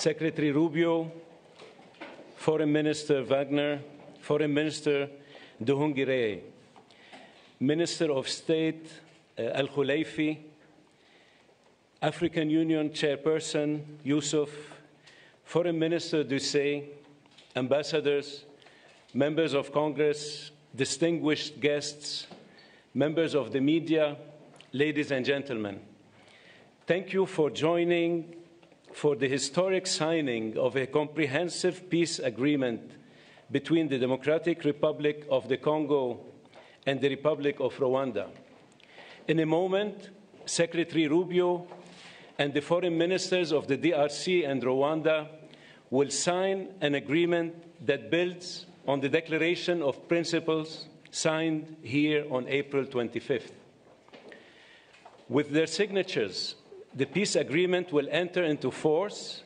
Secretary Rubio, Foreign Minister Wagner, Foreign Minister Nduhungirehe, Minister of State Al-Khulaifi, African Union Chairperson Yusuf, Foreign Minister Dusay, ambassadors, members of Congress, distinguished guests, members of the media, ladies and gentlemen. Thank you for joining for the historic signing of a comprehensive peace agreement between the Democratic Republic of the Congo and the Republic of Rwanda. In a moment, Secretary Rubio and the foreign ministers of the DRC and Rwanda will sign an agreement that builds on the Declaration of Principles signed here on April 25th. With their signatures, the peace agreement will enter into force,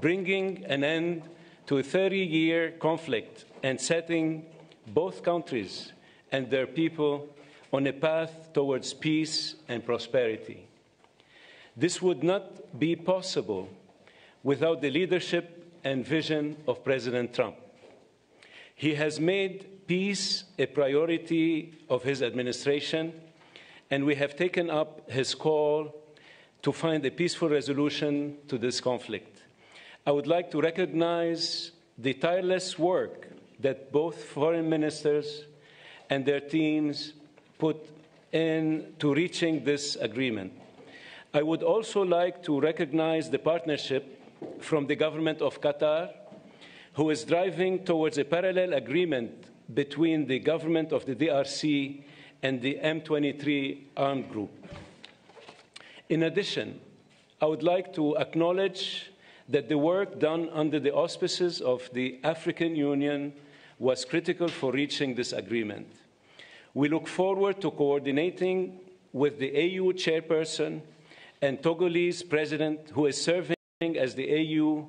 bringing an end to a 30-year conflict and setting both countries and their people on a path towards peace and prosperity. This would not be possible without the leadership and vision of President Trump. He has made peace a priority of his administration, and we have taken up his call to find a peaceful resolution to this conflict. I would like to recognize the tireless work that both foreign ministers and their teams put into reaching this agreement. I would also like to recognize the partnership from the government of Qatar, who is driving towards a parallel agreement between the government of the DRC and the M23 armed group. In addition, I would like to acknowledge that the work done under the auspices of the African Union was critical for reaching this agreement. We look forward to coordinating with the AU chairperson and Togolese president, who is serving as the AU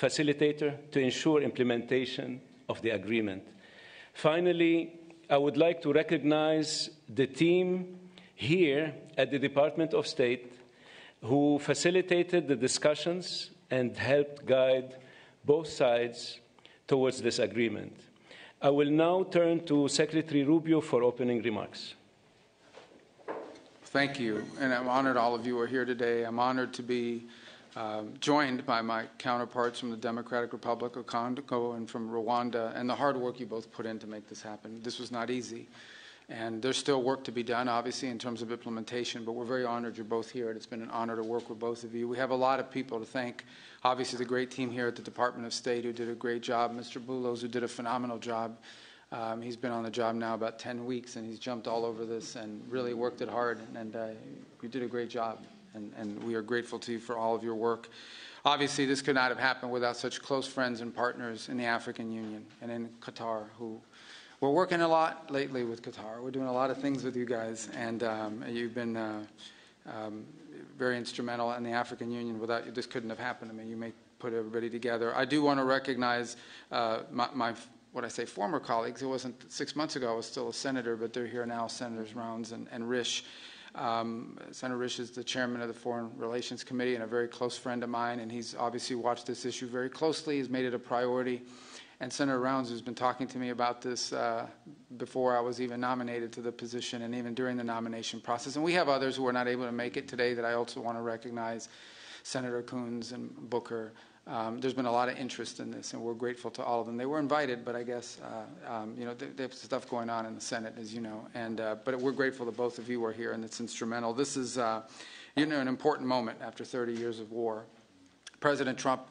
facilitator, to ensure implementation of the agreement. Finally, I would like to recognize the team here at the Department of State who facilitated the discussions and helped guide both sides towards this agreement. I will now turn to Secretary Rubio for opening remarks. Thank you, and I'm honored all of you are here today. I'm honored to be joined by my counterparts from the Democratic Republic of Congo and from Rwanda, and the hard work you both put in to make this happen. This was not easy. And there's still work to be done, obviously, in terms of implementation, but we're very honored you're both here, and it's been an honor to work with both of you. We have a lot of people to thank. Obviously, the great team here at the Department of State who did a great job, Mr. Bulos, who did a phenomenal job. He's been on the job now about 10 weeks, and he's jumped all over this and really worked it hard, and you did a great job, and we are grateful to you for all of your work. Obviously, this could not have happened without such close friends and partners in the African Union and in Qatar, who we're working a lot lately with Qatar. We're doing a lot of things with you guys, and you've been very instrumental in the African Union. Without you, this couldn't have happened. I mean, you may put everybody together. I do want to recognize my what I say, former colleagues. It wasn't 6 months ago. I was still a senator, but they're here now, Senators Rounds and Risch. Senator Risch is the chairman of the Foreign Relations Committee and a very close friend of mine, and he's obviously watched this issue very closely. He's made it a priority. And Senator Rounds, who's been talking to me about this before I was even nominated to the position and even during the nomination process. And we have others who are not able to make it today that I also want to recognize, Senator Coons and Booker. There's been a lot of interest in this, and we're grateful to all of them. They were invited, but I guess, you know, there's stuff going on in the Senate, as you know. And, but we're grateful that both of you are here, and it's instrumental. This is, you know, an important moment after 30 years of war. President Trump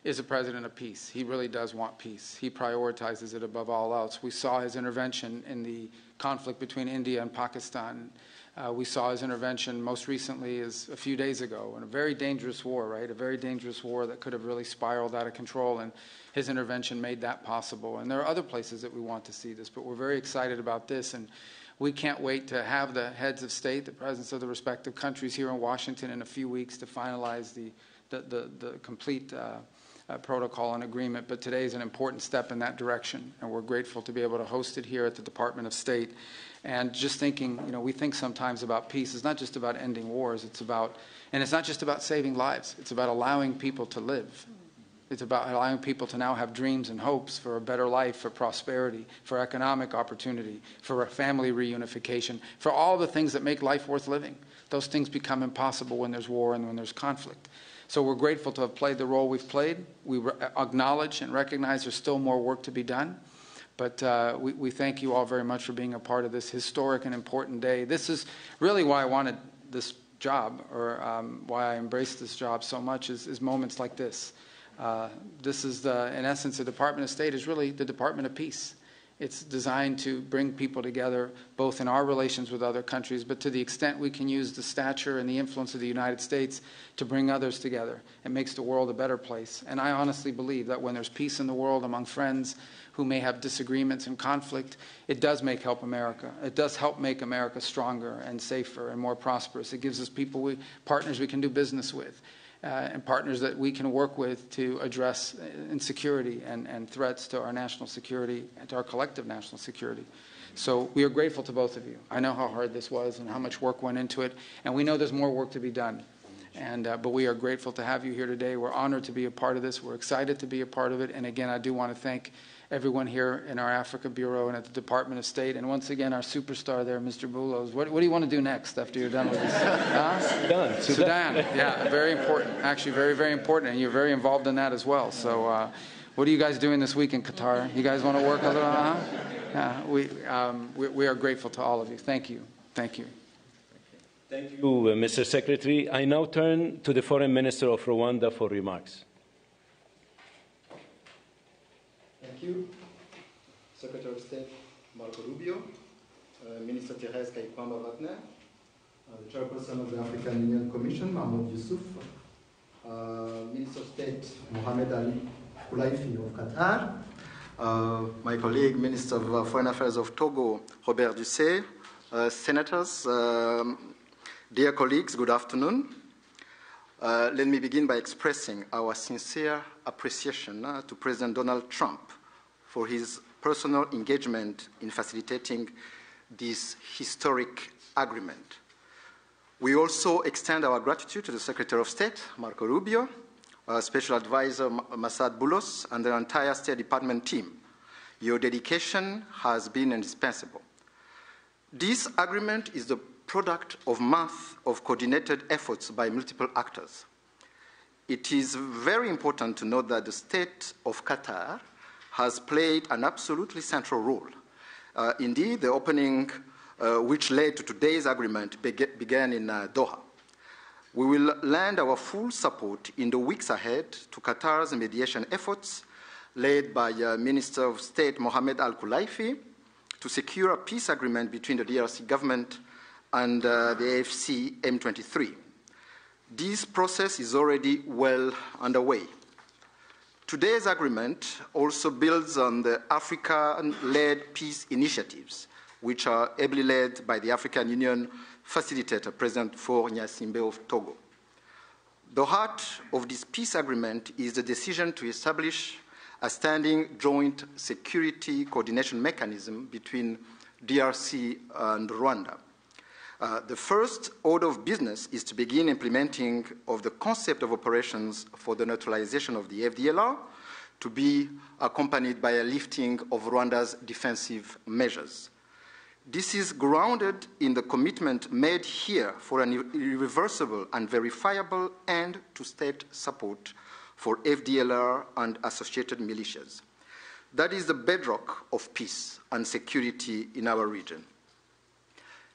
is a president of peace. He really does want peace. He prioritizes it above all else. We saw his intervention in the conflict between India and Pakistan. We saw his intervention most recently as a few days ago in a very dangerous war, right? A very dangerous war that could have really spiraled out of control, and his intervention made that possible. And there are other places that we want to see this, but we're very excited about this, and we can't wait to have the heads of state, the presidents of the respective countries here in Washington in a few weeks to finalize the complete protocol and agreement. But today is an important step in that direction, and we're grateful to be able to host it here at the Department of State. And just thinking, you know, we think sometimes about peace. It's not just about ending wars. It's about, and it's not just about saving lives. It's about allowing people to live. It's about allowing people to now have dreams and hopes for a better life, for prosperity, for economic opportunity, for family reunification, for all the things that make life worth living. Those things become impossible when there's war and when there's conflict. So we're grateful to have played the role we've played. We acknowledge and recognize there's still more work to be done. But we thank you all very much for being a part of this historic and important day. This is really why I wanted this job, or why I embraced this job so much, is moments like this. This is, in essence, the Department of State is really the Department of Peace. It's designed to bring people together, both in our relations with other countries, but to the extent we can use the stature and the influence of the United States to bring others together. It makes the world a better place. And I honestly believe that when there's peace in the world among friends who may have disagreements and conflict, it does help America. It does help make America stronger and safer and more prosperous. It gives us partners we can do business with. And partners that we can work with to address insecurity and threats to our national security and to our collective national security. So we are grateful to both of you. I know how hard this was and how much work went into it, and we know there's more work to be done. But we are grateful to have you here today. We're honored to be a part of this. We're excited to be a part of it. And again, I do want to thank everyone here in our Africa Bureau and at the Department of State. And once again, our superstar there, Mr. Boulos. What do you want to do next after you're done with this? Sudan. Yeah, very important. Actually, very, very important. And you're very involved in that as well. So what are you guys doing this week in Qatar? You guys want to work a little? Yeah, we are grateful to all of you. Thank you. Thank you. Thank you, Mr. Secretary. I now turn to the Foreign Minister of Rwanda for remarks. Thank you, Secretary of State Marco Rubio, Minister Therese Kaikwamba-Wagner, the Chairperson of the African Union Commission, Mahmoud Yusuf, Minister of State Mohamed Ali Koulaifi of Qatar, my colleague, Minister of Foreign Affairs of Togo, Robert Dussey, Senators, dear colleagues, good afternoon. Let me begin by expressing our sincere appreciation to President Donald Trump for his personal engagement in facilitating this historic agreement. We also extend our gratitude to the Secretary of State, Marco Rubio, Special Advisor Masad Boulos, and the entire State Department team. Your dedication has been indispensable. This agreement is the product of months of coordinated efforts by multiple actors. It is very important to note that the State of Qatar has played an absolutely central role. Indeed, the opening, which led to today's agreement, began in Doha. We will lend our full support in the weeks ahead to Qatar's mediation efforts, led by Minister of State Mohamed Al Koulaifi, to secure a peace agreement between the DRC government and the AFC M23. This process is already well underway. Today's agreement also builds on the African-led peace initiatives, which are ably led by the African Union facilitator, President Faure Gnassingbé of Togo. The heart of this peace agreement is the decision to establish a standing joint security coordination mechanism between DRC and Rwanda. The first order of business is to begin implementing of the concept of operations for the neutralization of the FDLR, to be accompanied by a lifting of Rwanda's defensive measures. This is grounded in the commitment made here for an irreversible and verifiable end to state support for FDLR and associated militias. That is the bedrock of peace and security in our region.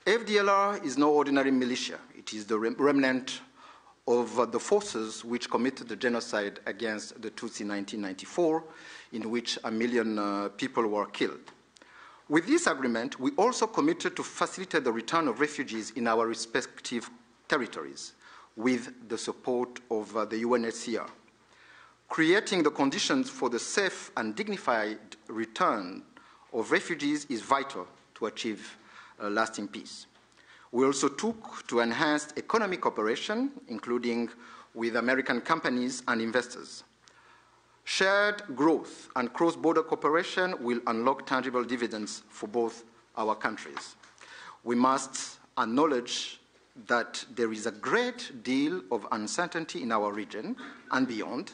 FDLR is no ordinary militia. It is the remnant of the forces which committed the genocide against the Tutsi in 1994, in which 1 million people were killed. With this agreement, we also committed to facilitate the return of refugees in our respective territories with the support of the UNHCR. Creating the conditions for the safe and dignified return of refugees is vital to achieve lasting peace. We also took to enhance economic cooperation, including with American companies and investors. Shared growth and cross-border cooperation will unlock tangible dividends for both our countries. We must acknowledge that there is a great deal of uncertainty in our region and beyond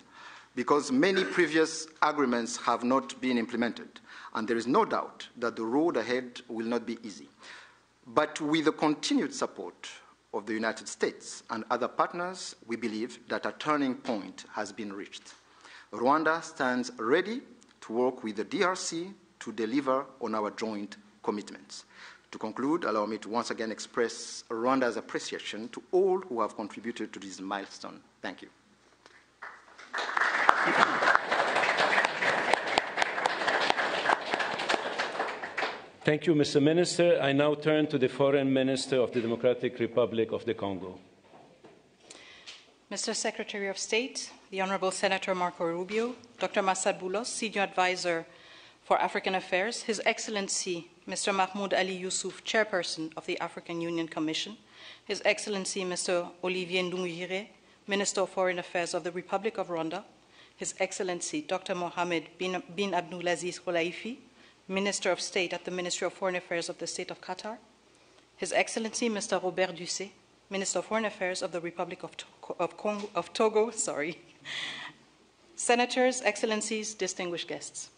because many previous agreements have not been implemented, and there is no doubt that the road ahead will not be easy. But with the continued support of the United States and other partners, we believe that a turning point has been reached. Rwanda stands ready to work with the DRC to deliver on our joint commitments. To conclude, allow me to once again express Rwanda's appreciation to all who have contributed to this milestone. Thank you. Thank you, Mr. Minister. I now turn to the Foreign Minister of the Democratic Republic of the Congo. Mr. Secretary of State, the Honorable Senator Marco Rubio, Dr. Massad Boulos, Senior Advisor for African Affairs, His Excellency Mr. Mahmoud Ali Youssouf, Chairperson of the African Union Commission, His Excellency Mr. Olivier Nduhungirehe, Minister of Foreign Affairs of the Republic of Rwanda, His Excellency Dr. Mohamed bin Abdulaziz Khelaifi, Minister of State at the Ministry of Foreign Affairs of the State of Qatar, His Excellency Mr. Robert Dussey, Minister of Foreign Affairs of the Republic of Togo, Senators, Excellencies, distinguished guests,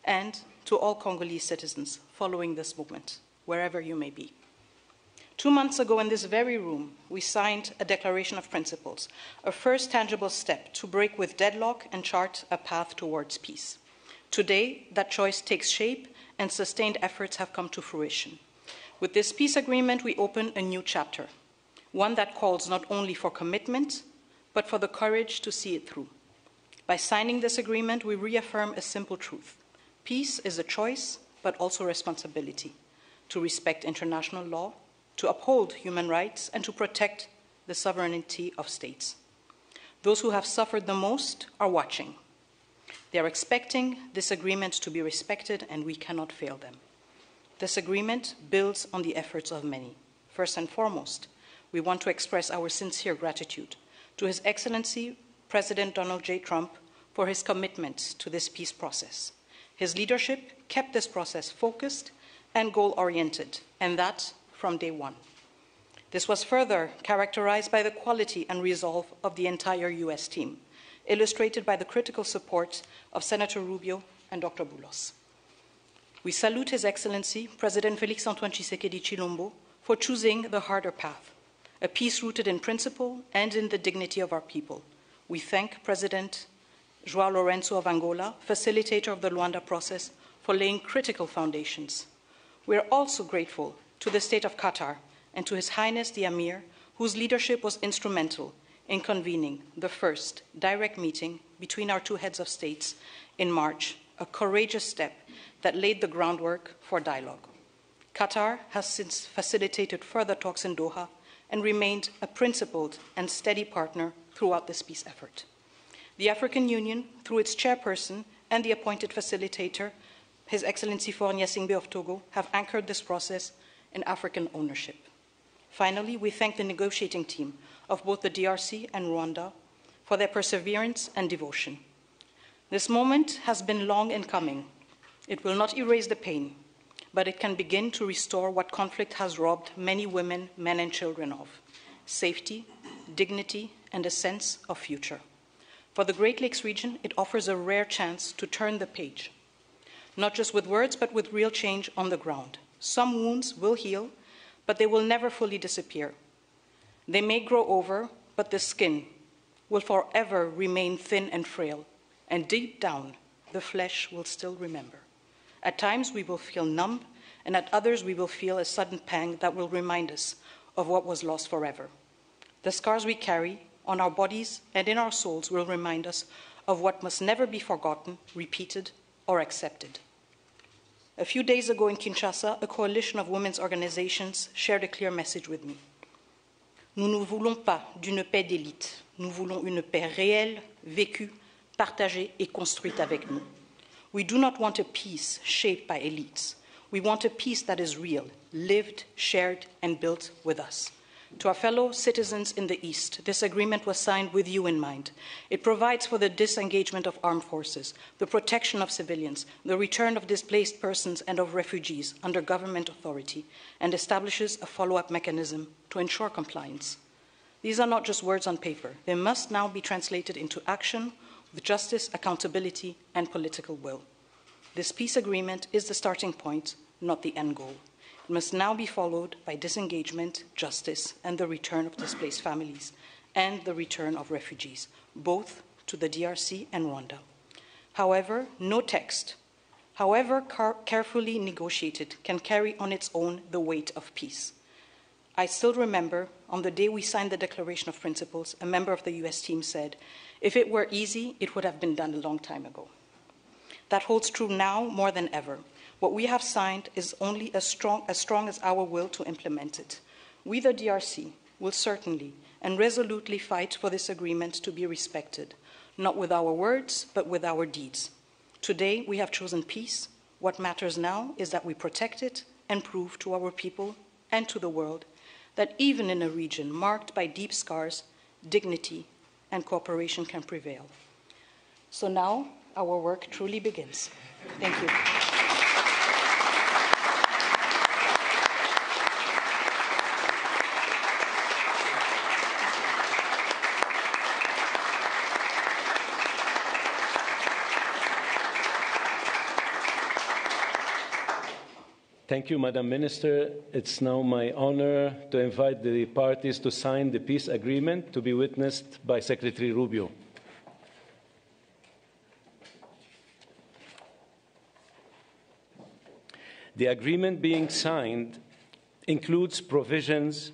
and to all Congolese citizens following this movement, wherever you may be. 2 months ago in this very room, we signed a Declaration of Principles, a first tangible step to break with deadlock and chart a path towards peace. Today, that choice takes shape and sustained efforts have come to fruition. With this peace agreement, we open a new chapter, one that calls not only for commitment, but for the courage to see it through. By signing this agreement, we reaffirm a simple truth. Peace is a choice, but also responsibility, to respect international law, to uphold human rights, and to protect the sovereignty of states. Those who have suffered the most are watching. They are expecting this agreement to be respected, and we cannot fail them. This agreement builds on the efforts of many. First and foremost, we want to express our sincere gratitude to His Excellency President Donald J. Trump for his commitment to this peace process. His leadership kept this process focused and goal-oriented, and that from day one. This was further characterized by the quality and resolve of the entire U.S. team, illustrated by the critical support of Senator Rubio and Dr. Boulos. We salute His Excellency President Félix-Antoine Tshisekedi Tshilombo for choosing the harder path, a peace rooted in principle and in the dignity of our people. We thank President João Lourenço of Angola, facilitator of the Luanda process, for laying critical foundations. We are also grateful to the State of Qatar and to His Highness the Emir, whose leadership was instrumental in convening the first direct meeting between our two heads of states in March, a courageous step that laid the groundwork for dialogue. Qatar has since facilitated further talks in Doha and remained a principled and steady partner throughout this peace effort. The African Union, through its chairperson and the appointed facilitator, His Excellency Faure Gnassingbé of Togo, have anchored this process in African ownership. Finally, we thank the negotiating team of both the DRC and Rwanda for their perseverance and devotion. This moment has been long in coming. It will not erase the pain, but it can begin to restore what conflict has robbed many women, men, and children of: safety, dignity, and a sense of future. For the Great Lakes region, it offers a rare chance to turn the page, not just with words, but with real change on the ground. Some wounds will heal, but they will never fully disappear. They may grow over, but the skin will forever remain thin and frail, and deep down, the flesh will still remember. At times, we will feel numb, and at others, we will feel a sudden pang that will remind us of what was lost forever. The scars we carry on our bodies and in our souls will remind us of what must never be forgotten, repeated, or accepted. A few days ago in Kinshasa, a coalition of women's organizations shared a clear message with me. Nous ne voulons pas d'une paix d'élite. Nous voulons une paix réelle, vécue, partagée et construite avec nous. We do not want a peace shaped by elites. We want a peace that is real, lived, shared, and built with us. To our fellow citizens in the East, this agreement was signed with you in mind. It provides for the disengagement of armed forces, the protection of civilians, the return of displaced persons and of refugees under government authority, and establishes a follow-up mechanism to ensure compliance. These are not just words on paper. They must now be translated into action, with justice, accountability, and political will. This peace agreement is the starting point, not the end goal. It must now be followed by disengagement, justice, and the return of displaced families, and the return of refugees, both to the DRC and Rwanda. However, no text, however carefully negotiated, can carry on its own the weight of peace. I still remember, on the day we signed the Declaration of Principles, a member of the US team said, "If it were easy, it would have been done a long time ago." That holds true now more than ever. What we have signed is only as strong as our will to implement it. We, the DRC, will certainly and resolutely fight for this agreement to be respected, not with our words, but with our deeds. Today, we have chosen peace. What matters now is that we protect it and prove to our people and to the world that even in a region marked by deep scars, dignity and cooperation can prevail. So now, our work truly begins. Thank you. Thank you, Madam Minister. It's now my honor to invite the parties to sign the peace agreement to be witnessed by Secretary Rubio. The agreement being signed includes provisions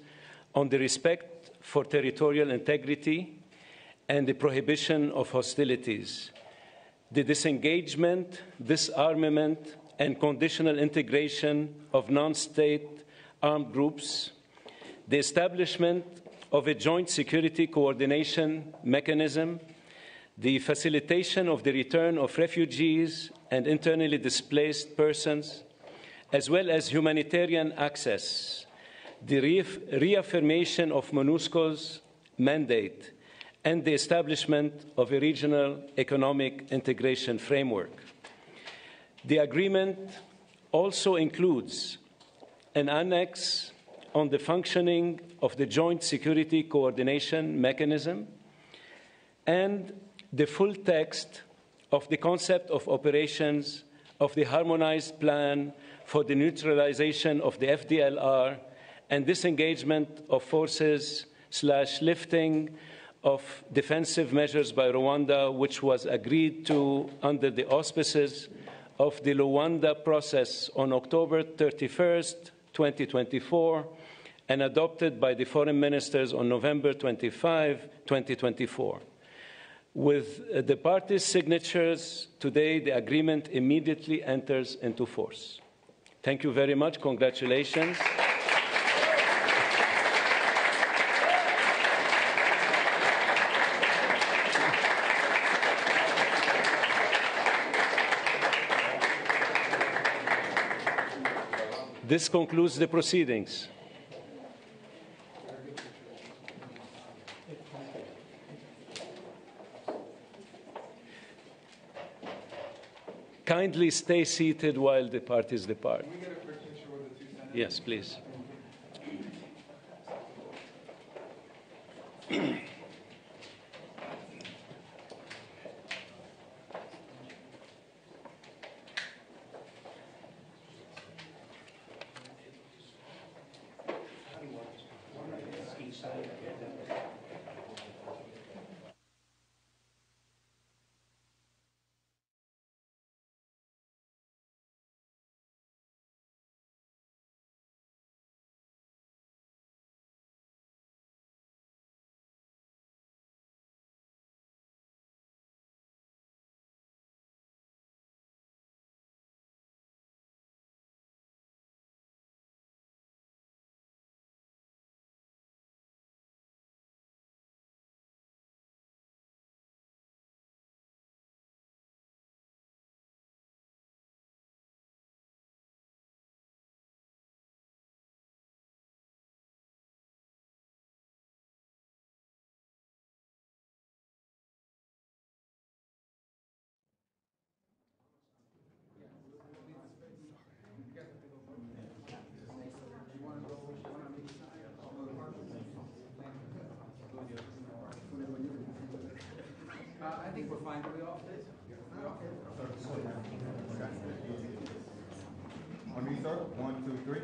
on the respect for territorial integrity and the prohibition of hostilities, the disengagement, disarmament, and conditional integration of non-state armed groups, the establishment of a joint security coordination mechanism, the facilitation of the return of refugees and internally displaced persons, as well as humanitarian access, the reaffirmation of MONUSCO's mandate, and the establishment of a regional economic integration framework. The agreement also includes an annex on the functioning of the Joint Security Coordination Mechanism and the full text of the concept of operations of the Harmonized Plan for the Neutralization of the FDLR and disengagement of forces / lifting of defensive measures by Rwanda, which was agreed to under the auspices of the Luanda process on October 31st, 2024, and adopted by the foreign ministers on November 25, 2024. With the parties' signatures today, the agreement immediately enters into force. Thank you very much. Congratulations. This concludes the proceedings. Kindly stay seated while the parties depart. Can we get a quick picture with the two senators? Yes, please. think we're fine to be off, please. On me, sir. 1, 2, 3.